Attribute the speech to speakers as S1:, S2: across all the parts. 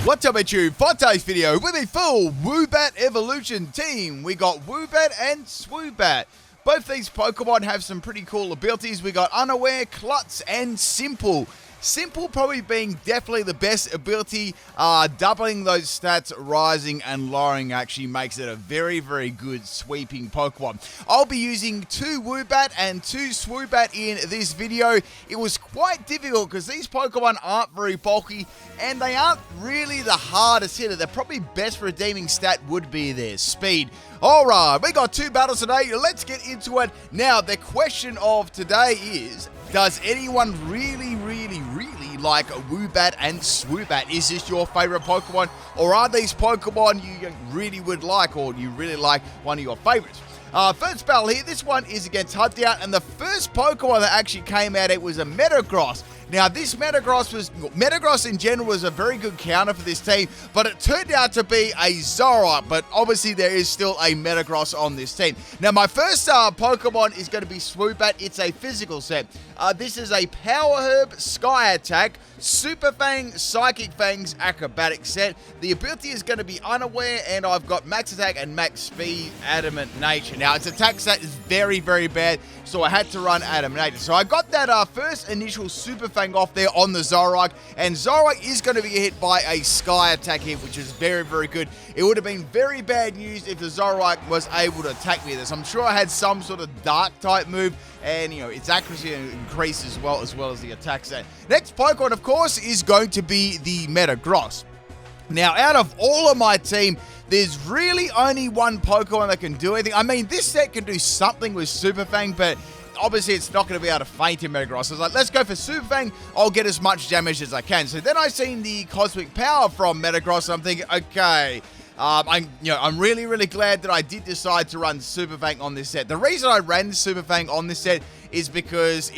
S1: What's up YouTube? For today's video, with a full Woobat evolution team, we got Woobat and Swubat. Both these Pokemon have some pretty cool abilities. We got Unaware, Klutz, and Simple. Simple probably being definitely the best ability. Doubling those stats, rising and lowering actually makes it a very, very good sweeping Pokemon. I'll be using 2 Woobat and 2 Swubat in this video. It was quite difficult because these Pokemon aren't very bulky and they aren't really the hardest hitter. They're probably best redeeming stat would be their speed. Alright, we got 2 battles today. Let's get into it. Now, the question of today is, does anyone really like Woobat and Swubat? Is this your favorite Pokemon, or are these Pokemon you really would like, or you really like one of your favorites? First battle here, this one is against Huntdown, and the first Pokemon that actually came out, it was a Metagross. Now, this Metagross in general was a very good counter for this team, but it turned out to be a Zoroark, but obviously there is still a Metagross on this team. Now, my first Pokemon is going to be Swoobat. It's a physical set. This is a Power Herb, Sky Attack, Super Fang, Psychic Fangs, Acrobatic set. The ability is going to be Unaware, and I've got Max Attack and Max Speed, Adamant Nature. Now, its attack stat is very, very bad, so I had to run Adamant Nature. So I got that first initial Super Fang off there on the Zoroark, and Zoroark is going to be hit by a Sky Attack hit, which is very, very good. It would have been very bad news if the Zoroark was able to attack me with this. I'm sure I had some sort of dark type move, and you know, its accuracy increased as well as the attack stat. Next Pokemon, of course, is going to be the Metagross. Now, out of all of my team, there's really only one Pokemon that can do anything. I mean, this set can do something with Super Fang, but obviously it's not going to be able to feint in Metagross. So I was like, let's go for Super Fang. I'll get as much damage as I can. So then I seen the Cosmic Power from Metagross. So I'm thinking, okay, I'm really glad that I did decide to run Super Fang on this set. The reason I ran Super Fang on this set is because,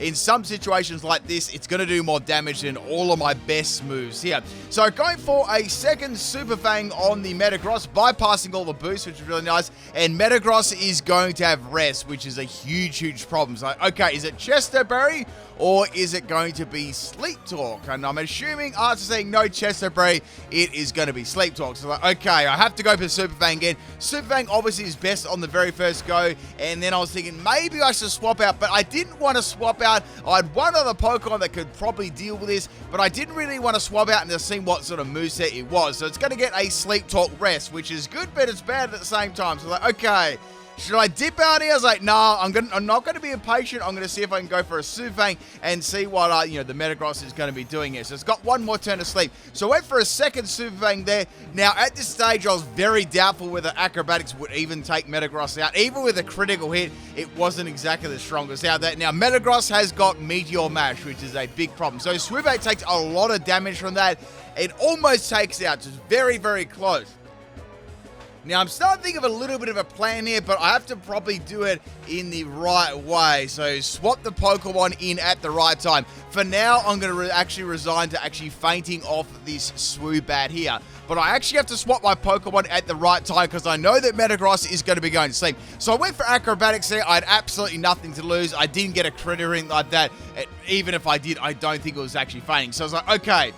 S1: in some situations like this, it's going to do more damage than all of my best moves here. So going for a second Super Fang on the Metagross, bypassing all the boosts, which is really nice, and Metagross is going to have Rest, which is a huge problem. So, okay, is it Chesterberry, or is it going to be Sleep Talk? And I'm assuming after saying no Chesterberry, it is going to be Sleep Talk. So, okay, I have to go for Super Fang again. Super Fang obviously is best on the very first go, and then I was thinking maybe I should swap out, but I didn't want to swap out. I had one other Pokemon that could probably deal with this, but I didn't really want to swap out and see what sort of moveset it was. So it's going to get a Sleep Talk Rest, which is good, but it's bad at the same time. So like, okay, should I dip out here? I was like, nah, I'm not going to be impatient. I'm going to see if I can go for a Super Fang and see what, the Metagross is going to be doing here. So it's got one more turn to sleep. So I went for a second Super Fang there. Now, at this stage, I was very doubtful whether Acrobatics would even take Metagross out. Even with a critical hit, it wasn't exactly the strongest out there. Now, Metagross has got Meteor Mash, which is a big problem. So Swoobat takes a lot of damage from that. It almost takes out, just very close. Now, I'm starting to think of a little bit of a plan here, but I have to probably do it in the right way. So, swap the Pokemon in at the right time. For now, I'm going to actually resign to actually fainting off this Swoobat here. But I actually have to swap my Pokemon at the right time because I know that Metagross is going to be going to sleep. So, I went for Acrobatics there. I had absolutely nothing to lose. I didn't get a crit or anything like that. Even if I did, I don't think it was actually fainting. So, I was like, okay,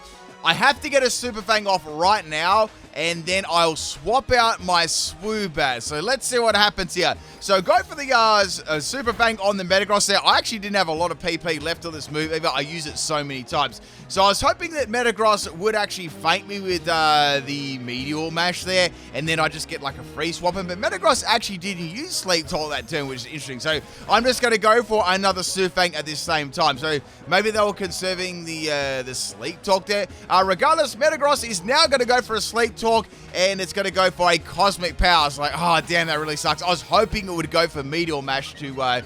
S1: I have to get a Super Fang off right now, and then I'll swap out my Swoobat. So let's see what happens here. So go for the Super Fang on the Metagross there. I actually didn't have a lot of PP left on this move either. I use it so many times. So I was hoping that Metagross would actually feint me with the Meteor Mash there, and then I just get like a free swap him. But Metagross actually didn't use Sleep Talk that turn, which is interesting. So I'm just going to go for another Super Fang at this same time. So maybe they were conserving the Sleep Talk there. Regardless, Metagross is now going to go for a Sleep Talk, and it's going to go for a Cosmic Power. It's like, oh, damn, that really sucks. I was hoping it would go for Meteor Mash to,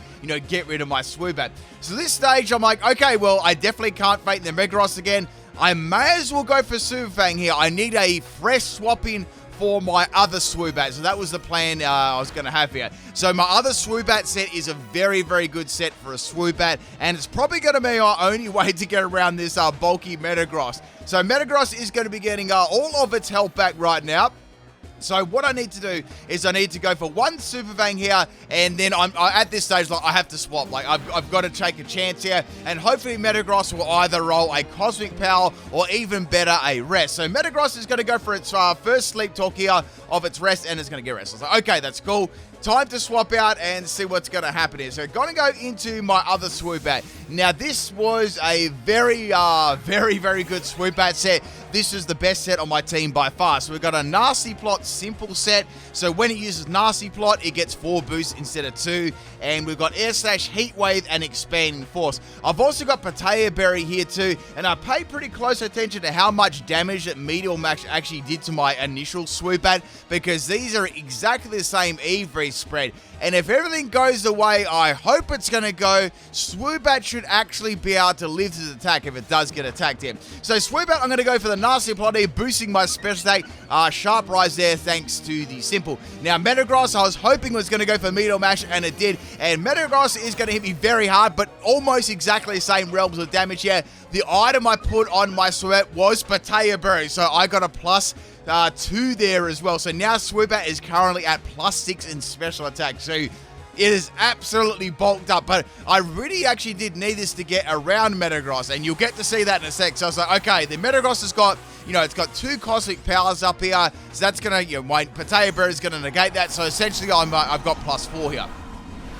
S1: get rid of my Swoobat. So this stage, I'm like, okay, well, I definitely can't fate the Metagross again. I may as well go for Super Fang here. I need a fresh swap in for my other Swoobat. So that was the plan I was going to have here. So my other Swoobat set is a very good set for a Swoobat, and it's probably going to be our only way to get around this bulky Metagross. So Metagross is going to be getting all of its health back right now. So what I need to do is I need to go for one Super Fang here, and then at this stage, like, I have to swap. Like, I've got to take a chance here, and hopefully Metagross will either roll a Cosmic Power or even better, a Rest. So Metagross is going to go for its first Sleep Talk here of its Rest, and it's going to get Rest. I was like, okay, that's cool. Time to swap out and see what's going to happen here. So going to go into my other Swoobat. Now, this was a very good Swoobat set. This is the best set on my team by far. So we've got a Nasty Plot Simple set. So when it uses Nasty Plot, it gets 4 boosts instead of 2. And we've got Air Slash, Heat Wave, and Expanding Force. I've also got Potato Berry here too. And I paid pretty close attention to how much damage that Meteor Max actually did to my initial Swoobat, because these are exactly the same EV spread. And if everything goes the way I hope it's going to go, Swoobat should actually be able to live to the attack if it does get attacked here. So Swoobat, I'm going to go for the Nasty Plot here, boosting my special attack. Sharp Rise there thanks to the Simple. Now Metagross, I was hoping was going to go for Meteor Mash, and it did. And Metagross is going to hit me very hard, but almost exactly the same realms of damage here. The item I put on my Swoobat was Potato Berry, so I got a plus 2 there as well. So now Swoobat is currently at +6 in special attack. So it is absolutely bulked up, but I really actually did need this to get around Metagross, and you'll get to see that in a sec. So I was like, okay, the Metagross has got, it's got 2 Cosmic Powers up here, so that's going to, my Potato Berry is going to negate that. So essentially I've got +4 here.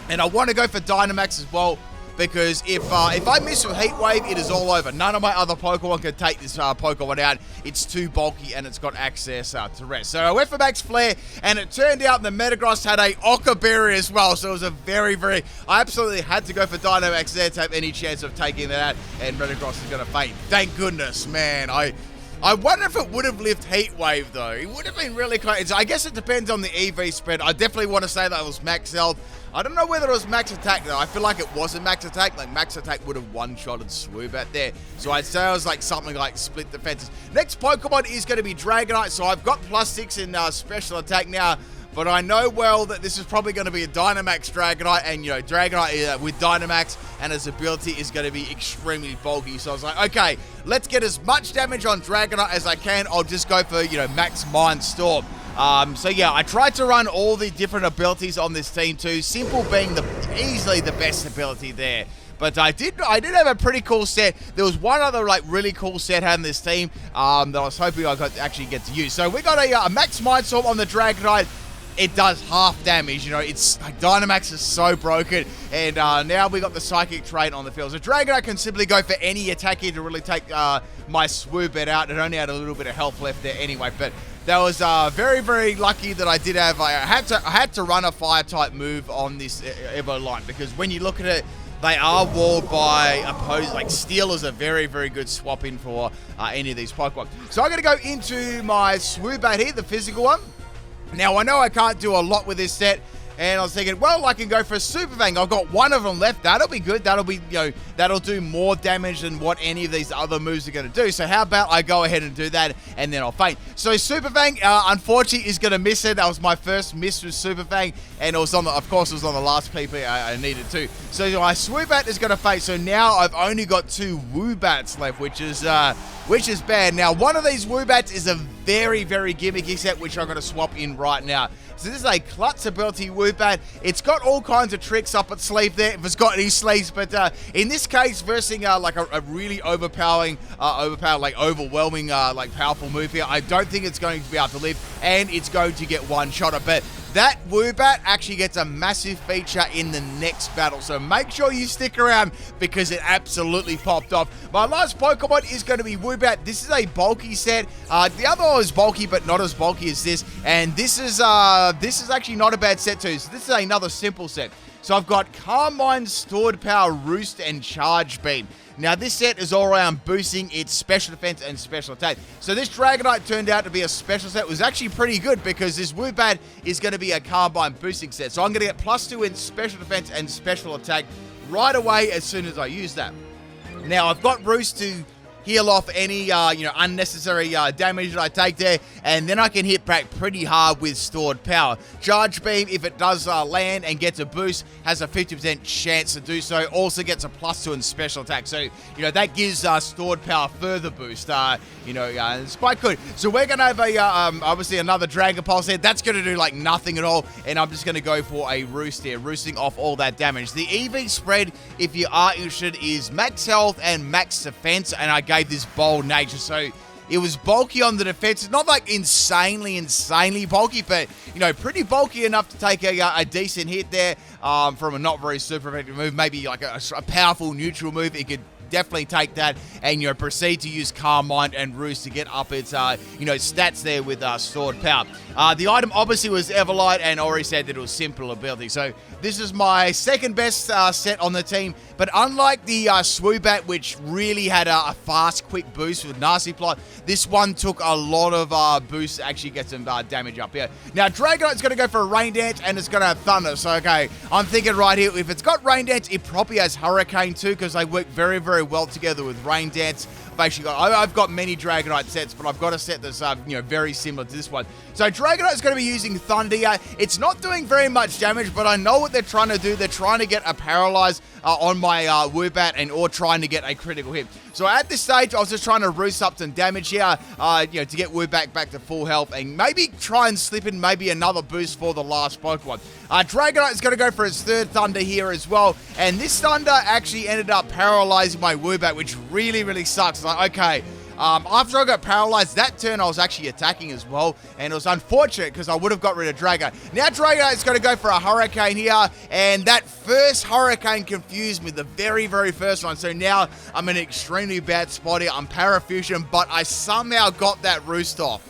S1: And I want to go for Dynamax as well, because if I miss with Heat Wave, it is all over. None of my other Pokemon can take this Pokemon out. It's too bulky, and it's got access to Rest. So I went for Max Flare, and it turned out the Metagross had a Occa Berry as well. So it was a I absolutely had to go for Dynamax there to have any chance of taking that out, and Metagross is going to faint. Thank goodness, man. I wonder if it would have lived Heat Wave, though. It would have been really close. I guess it depends on the EV spread. I definitely want to say that it was max health. I don't know whether it was max attack, though. I feel like it wasn't max attack. Like, max attack would have one-shotted Swoobat there. So I'd say it was like something like split defenses. Next Pokemon is going to be Dragonite. So I've got +6 in special attack now. But I know well that this is probably going to be a Dynamax Dragonite, and Dragonite with Dynamax and its ability is going to be extremely bulky. So I was like, okay, let's get as much damage on Dragonite as I can. I'll just go for, Max Mind Storm. So yeah, I tried to run all the different abilities on this team too, Simple being easily the best ability there. But I did have a pretty cool set. There was one other really cool set on this team that I was hoping I could actually get to use. So we got a Max Mind Storm on the Dragonite. It does half damage, it's like Dynamax is so broken, and now we got the Psychic trait on the field. So Dragonite can simply go for any attack here to really take my Swoobat out. It only had a little bit of health left there anyway, but that was very, very lucky that I did have. I had to run a Fire type move on this Evo line, because when you look at it, they are walled by opposed. Like, Steel is a very, very good swap in for any of these Pokemon. So I'm going to go into my Swoobat here, the physical one. Now, I know I can't do a lot with this set, and I was thinking, well, I can go for a Super Fang. I've got one of them left. That'll be good. That'll be, that'll do more damage than what any of these other moves are going to do. So how about I go ahead and do that, and then I'll faint. So Super Fang, unfortunately, is going to miss it. That was my first miss with Super Fang, and it was on the last PP I needed to. So my Swoobat is going to faint. So now I've only got 2 Woobats left, which is bad. Now, one of these Woobats is a very, very gimmicky set, which I'm going to swap in right now. So this is a Klutz ability Woobat. It's got all kinds of tricks up its sleeve there, if it's got any sleeves, but in this case, versing like a really overwhelming, powerful move here, I don't think it's going to be able to live, and it's going to get one-shotter. But that Woobat actually gets a massive feature in the next battle, so make sure you stick around, because it absolutely popped off. My last Pokemon is going to be Woobat. This is a bulky set. The other one is bulky, but not as bulky as this, and this is actually not a bad set too. So this is another simple set. So I've got Calm Mind, Stored Power, Roost, and Charge Beam. Now, this set is all around boosting its special defense and special attack. So this Dragonite turned out to be a special set. It was actually pretty good, because this Woobat is going to be a Calm Mind boosting set. So I'm going to get +2 in special defense and special attack right away as soon as I use that. Now, I've got Roost to heal off any, unnecessary damage that I take there, and then I can hit back pretty hard with stored power. Charge Beam, if it does land and gets a boost, has a 50% chance to do so. Also gets a +2 in special attack, so, that gives stored power further boost. It's quite good. So we're going to have obviously another Dragon Pulse here. That's going to do, like, nothing at all, and I'm just going to go for a Roost here, roosting off all that damage. The EV spread, if you are interested, is max health and max defense, and I gave this bold nature, so it was bulky on the defense. It's not like insanely bulky, but pretty bulky enough to take a decent hit there from a not very super effective move. Maybe like a powerful neutral move. It could definitely take that and proceed to use Calm Mind and Roost to get up its stats there with stored power. The item obviously was Everlight, and already said that it was simple ability. So this is my second best set on the team, but unlike the Swubat, which really had a fast quick boost with Nasty Plot, this one took a lot of boosts to actually get some damage up here. Now Dragonite's going to go for a Rain Dance, and it's going to have Thunder. So okay, I'm thinking right here, if it's got Rain Dance, it probably has Hurricane too, because they work very well together with Rain Dance. I've got many Dragonite sets, but I've got a set that's very similar to this one. So Dragonite is going to be using Thunder. It's not doing very much damage, but I know what they're trying to do. They're trying to get a Paralyze on my Woobat or trying to get a critical hit. So at this stage, I was just trying to roost up some damage here, to get Woobat back to full health and maybe try and slip in maybe another boost for the last Pokemon. Dragonite is going to go for his third Thunder here as well, and this Thunder actually ended up paralyzing my Woobat, which really sucks. It's like, okay, after I got paralyzed, that turn I was actually attacking as well, and it was unfortunate because I would have got rid of Dragonite. Now Dragonite is going to go for a Hurricane here, and that first Hurricane confused me, the very first one. So now I'm in an extremely bad spot here. I'm Parafusion, but I somehow got that Roost off.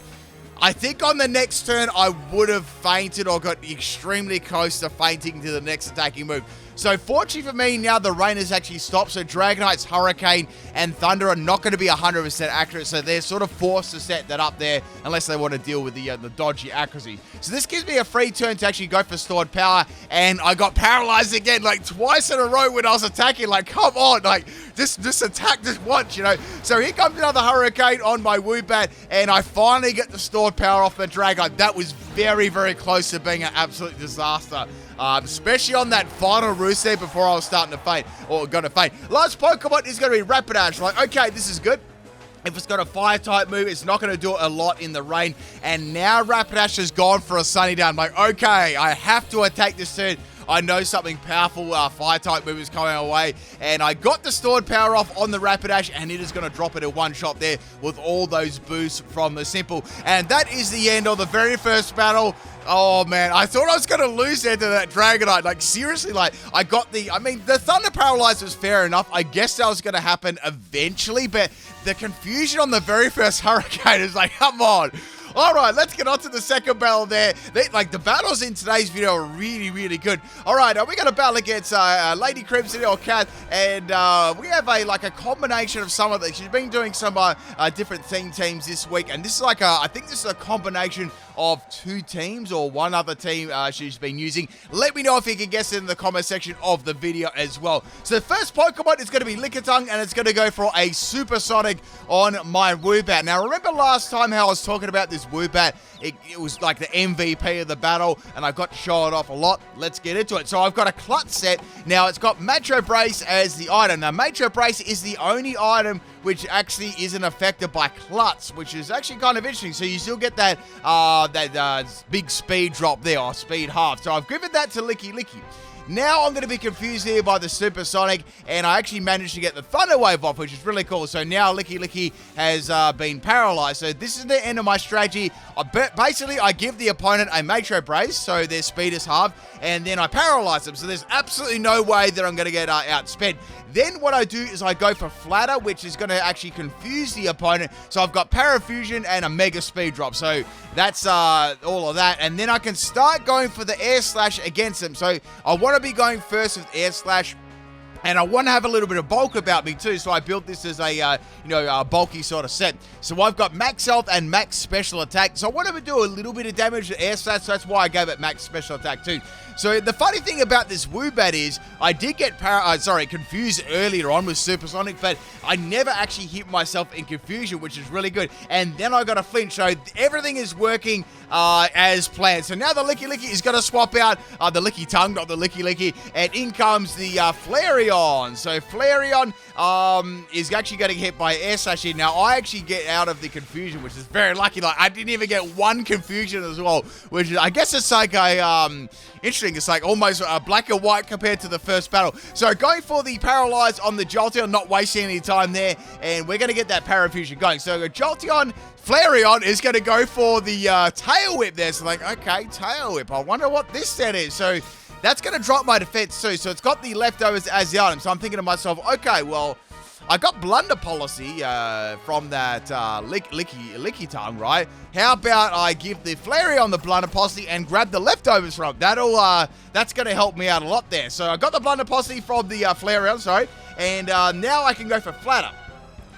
S1: I think on the next turn, I would have fainted or got extremely close to fainting to the next attacking move. So fortunately for me, now the rain has actually stopped, so Dragonite's Hurricane and Thunder are not going to be 100% accurate, so they're sort of forced to set that up there unless they want to deal with the dodgy accuracy. So this gives me a free turn to actually go for stored power, and I got paralyzed again, like twice in a row when I was attacking. Like, come on, like, just attack this once, So here comes another Hurricane on my Woobat, and I finally get the stored power off the Dragonite. That was very close to being an absolute disaster. Especially on that final roost there before I was starting to faint, or going to faint. Last Pokemon is going to be Rapidash. Like, okay, this is good. If it's got a Fire-type move, it's not going to do a lot in the rain. And now Rapidash has gone for a Sunny Down. Like, okay, I have to attack this turn. I know something powerful, Fire-type move is coming our way, and I got the stored power off on the Rapidash, and it is going to drop it in one shot there with all those boosts from the Simple. And that is the end of the very first battle. Oh man, I thought I was going to lose there to that Dragonite. Like, seriously, like, the Thunder Paralyze was fair enough. I guess that was going to happen eventually, but the confusion on the very first Hurricane is like, come on. All right, let's get on to the second battle there. The battles in today's video are really good. All right, we got a battle against Lady Crimson or Cat, and we have a combination of some of the. She's been doing some different teams this week, and this is I think this is a combination of two teams or one other team she's been using. Let me know if you can guess it in the comment section of the video as well. So the first Pokemon is going to be Lickitung, and it's going to go for a Supersonic on my Woobat. Now, remember last time how I was talking about this Woobat? It was like the MVP of the battle, and I got to show it off a lot. Let's get into it. So I've got a Klutz set. Now, it's got Metro Brace as the item. Now, Metro Brace is the only item which actually isn't affected by Klutz, which is actually kind of interesting. So you still get that big speed drop there, or speed half. So I've given that to Licky. Now I'm going to be confused here by the Supersonic, and I actually managed to get the Thunder Wave off, which is really cool. So now Licky has been paralyzed. So this is the end of my strategy. Basically, I give the opponent a Metro Brace, so their speed is halved, and then I paralyze them. So there's absolutely no way that I'm going to get outsped. Then what I do is I go for Flatter, which is going to actually confuse the opponent. So I've got Parafusion and a Mega Speed Drop. So that's all of that. And then I can start going for the Air Slash against them. So I want to be going first with Air Slash. And I want to have a little bit of bulk about me too, so I built this as a, bulky sort of set. So I've got max health and max special attack. So I wanted to do a little bit of damage to air stats, so that's why I gave it max special attack too. So the funny thing about this Woobat is I did get confused earlier on with Supersonic, but I never actually hit myself in confusion, which is really good. And then I got a flinch, so everything is working as planned. So now the Licky Licky is going to swap out the Licky Tongue, not the Licky Licky, and in comes the Flareon. So Flareon is actually getting hit by Air Slash here. Now I actually get out of the confusion, which is very lucky. Like I didn't even get one confusion as well, which is, I guess it's like a interesting. It's like almost black and white compared to the first battle. So going for the Paralyze on the Jolteon, not wasting any time there, and we're going to get that Parafusion going. So Jolteon, Flareon is going to go for the Tail Whip there. So like, okay, Tail Whip. I wonder what this set is. So that's going to drop my defense too. So it's got the leftovers as the item. So I'm thinking to myself, okay, well, I got Blunder Policy from that Licky Tongue, right? How about I give the Flareon the Blunder Policy and grab the leftovers from it? That's going to help me out a lot there. So I got the Blunder Policy from the Flareon, sorry, and now I can go for Flatter.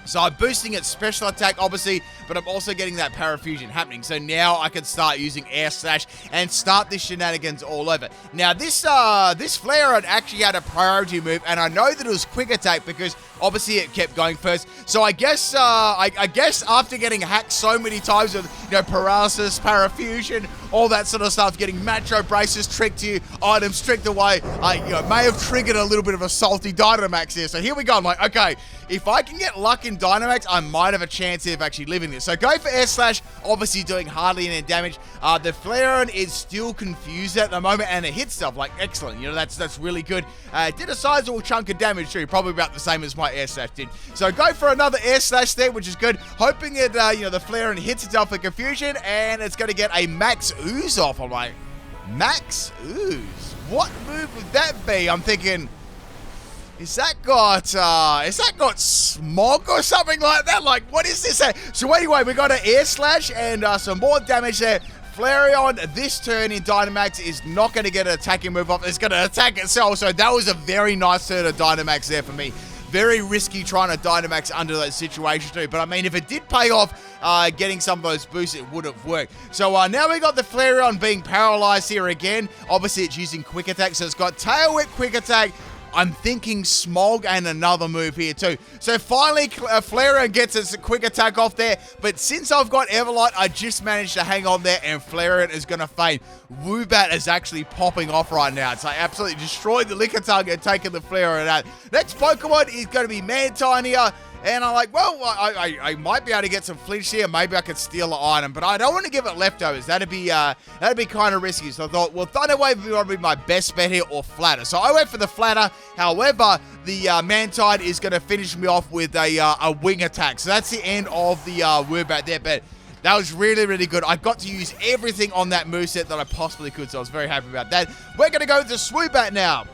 S1: So I'm boosting its special attack, obviously, but I'm also getting that Parafusion happening. So now I can start using Air Slash and start this shenanigans all over. Now, this Flareon actually had a priority move, and I know that it was Quick Attack because obviously it kept going first. So I guess I guess after getting hacked so many times with Paralysis, Parafusion, all that sort of stuff, getting Macho Braces tricked to you, items tricked away, I may have triggered a little bit of a salty Dynamax here. So here we go. I'm like, okay, if I can get luck in Dynamax, I might have a chance of actually living this. So go for Air Slash, obviously doing hardly any damage. The Flareon is still confused at the moment, and it hits stuff like excellent. That's really good. It did a sizable chunk of damage too, probably about the same as my Air Slash did. So go for another Air Slash there, which is good. Hoping it, the Flareon hits itself for confusion, and it's going to get a Max Ooze off. I'm like, Max Ooze? What move would that be? I'm thinking, is that got Smog or something like that? Like, what is this? So anyway, we got an Air Slash and some more damage there. Flareon, this turn in Dynamax, is not going to get an attacking move off. It's going to attack itself. So that was a very nice turn of Dynamax there for me. Very risky trying to Dynamax under those situations too. But I mean, if it did pay off getting some of those boosts, it would have worked. So now we got the Flareon being paralyzed here again. Obviously, it's using Quick Attack. So it's got Tail Whip, Quick Attack. I'm thinking Smog and another move here too. So finally, Flareon gets its Quick Attack off there. But since I've got Everlight, I just managed to hang on there, and Flareon is going to faint. Woobat is actually popping off right now. It's like absolutely destroyed the Lickitung and taken the Flareon out. Next Pokemon is going to be Mantine here. And I'm like, well, I might be able to get some flinch here. Maybe I could steal an item, but I don't want to give it leftovers. That'd be kind of risky. So I thought, well, Thunder Wave would be my best bet here, or Flatter. So I went for the Flatter. However, the Mantine is going to finish me off with a Wing Attack. So that's the end of the Woobat there, but that was really, really good. I got to use everything on that moveset that I possibly could, so I was very happy about that. We're going to go with the Swoobat now.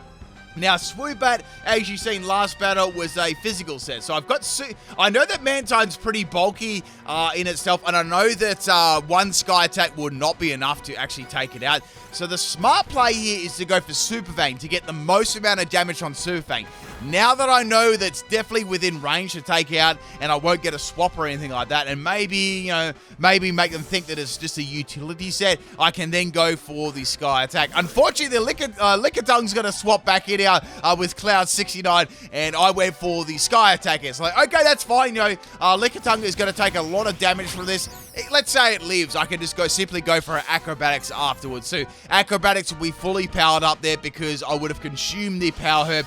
S1: Now, Swubat, as you've seen last battle, was a physical set. So I know that Mantine's pretty bulky in itself, and I know that one Sky Attack would not be enough to actually take it out. So the smart play here is to go for Super Fang to get the most amount of damage on Super Fang. Now that I know that's definitely within range to take out, and I won't get a swap or anything like that, and maybe, maybe make them think that it's just a utility set, I can then go for the Sky Attack. Unfortunately, the Lickitun's going to swap back in here with Cloud 69, and I went for the Sky Attack. It's like, okay, that's fine, Lickitung is going to take a lot of damage from this. Let's say it lives, I can just simply go for an Acrobatics afterwards. So Acrobatics will be fully powered up there because I would have consumed the Power Herb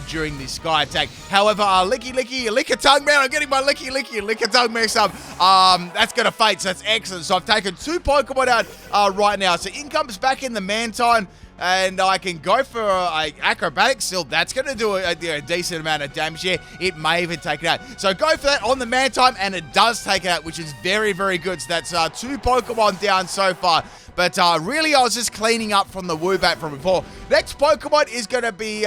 S1: during the Sky Attack. However, Lickitung, man, I'm getting my Lickitung mixed up. That's going to fade, so that's excellent. So I've taken 2 Pokemon out right now. So in comes back in the Mantine, and I can go for Acrobatics still. That's going to do a decent amount of damage here. It may even take it out. So go for that on the Mantine, and it does take it out, which is very, very good. So that's 2 Pokemon down so far. But really, I was just cleaning up from the Woobat from before. Next Pokemon is going to be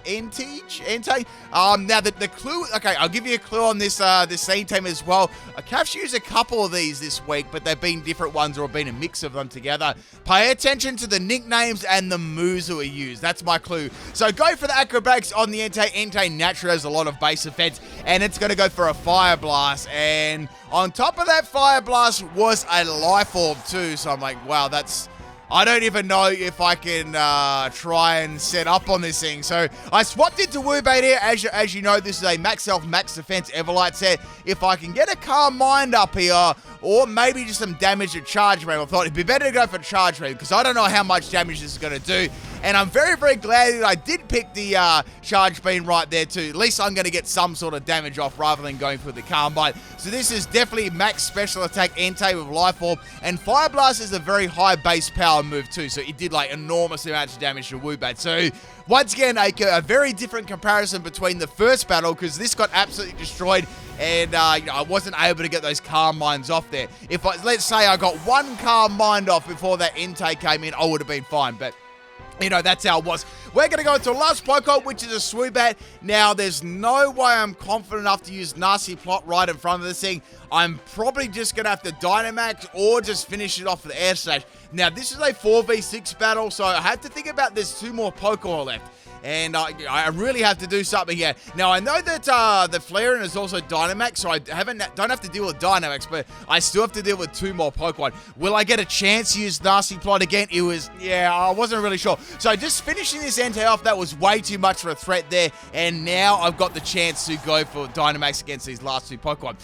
S1: Entei. Now the clue, okay, I'll give you a clue on this scene team as well. Cavs used a couple of these this week, but they've been different ones or been a mix of them together. Pay attention to the nicknames and the moves that were used. That's my clue. So go for the acrobatics on the Entei. Entei naturally has a lot of base defense, and it's going to go for a Fire Blast. And on top of that Fire Blast was a Life Orb too. So I'm like, wow, that's... I don't even know if I can try and set up on this thing. So I swapped into Woobat here. As you know, this is a max health, max defense Everlight set. If I can get a Calm Mind up here, or maybe just some damage to Charge Beam, I thought it'd be better to go for Charge Beam because I don't know how much damage this is going to do. And I'm very, very glad that I did pick the Charge Beam right there too. At least I'm going to get some sort of damage off rather than going for the Calm Mind. So this is definitely max special attack Entei with Life Orb. And Fire Blast is a very high base power move too. So it did like enormous amounts of damage to Woobat. So once again, a very different comparison between the first battle because this got absolutely destroyed. And you know, I wasn't able to get those Calm Minds off there. If let's say I got one Calm Mind off before that Entei came in, I would have been fine. But you know, that's how it was. We're going to go into last Pokemon, which is a Swubat. Now, there's no way I'm confident enough to use Nasty Plot right in front of this thing. I'm probably just going to have to Dynamax or just finish it off with Air Slash. Now, this is a 4v6 battle, so I have to think about there's 2 more Pokemon left. And I really have to do something here. Now, I know that the Flareon is also Dynamax, so I don't have to deal with Dynamax, but I still have to deal with 2 more Pokemon. Will I get a chance to use Nasty Plot again? Yeah, I wasn't really sure. So just finishing this Entei off, that was way too much for a threat there, and now I've got the chance to go for Dynamax against these last 2 Pokemon.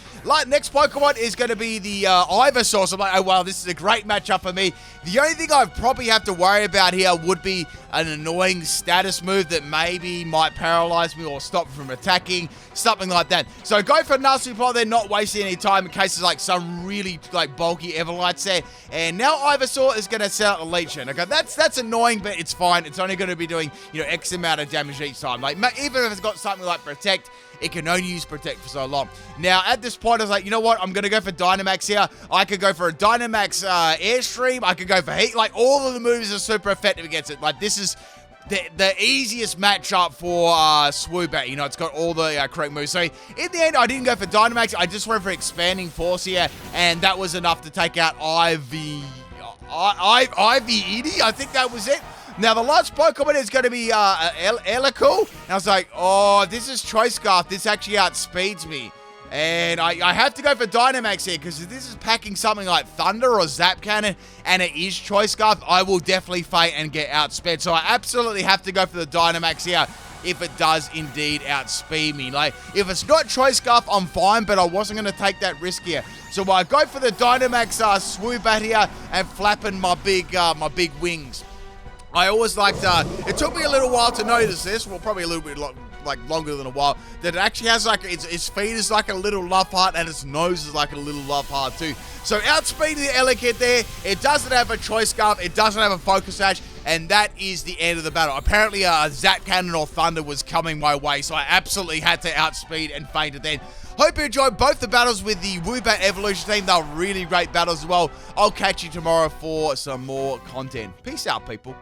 S1: Next Pokemon is going to be the Ivysaur. So I'm like, oh, wow, this is a great matchup for me. The only thing I probably have to worry about here would be an annoying status move that maybe might paralyze me or stop me from attacking, something like that. So go for Nasty Plot, they're not wasting any time in case there's like some really like bulky Everlights there. And now Ivysaur is going to set out a Leech. Okay, that's annoying, but it's fine. It's only going to be doing, you know, X amount of damage each time. Like even if it's got something like Protect, it can only use Protect for so long. Now, at this point, I was like, you know what? I'm going to go for Dynamax here. I could go for a Dynamax Airstream. I could go for Heat. Like, all of the moves are super effective against it. Like, this is the easiest matchup for Swubat. You know, it's got all the correct moves. So, in the end, I didn't go for Dynamax. I just went for Expanding Force here, and that was enough to take out Ivy Edie. I think that was it. Now, the last Pokemon is going to be Elicool. And I was like, oh, this is Choice Scarf. This actually outspeeds me. And I have to go for Dynamax here, because if this is packing something like Thunder or Zap Cannon, and it is Choice Scarf, I will definitely faint and get outsped. So I absolutely have to go for the Dynamax here, if it does indeed outspeed me. Like, if it's not Choice Scarf, I'm fine, but I wasn't going to take that risk here. So I go for the Dynamax Swoobat here, and flapping my big wings. I always liked, it took me a little while to notice this, well, probably a little bit longer than a while, that it actually has like, its feet is like a little love heart, and its nose is like a little love heart too. So outspeeding the Elekid there, it doesn't have a Choice Scarf, it doesn't have a Focus Sash, and that is the end of the battle. Apparently, Zap Cannon or Thunder was coming my way, so I absolutely had to outspeed and faint it then. Hope you enjoyed both the battles with the Woobat Evolution team. They were really great battles as well. I'll catch you tomorrow for some more content. Peace out, people.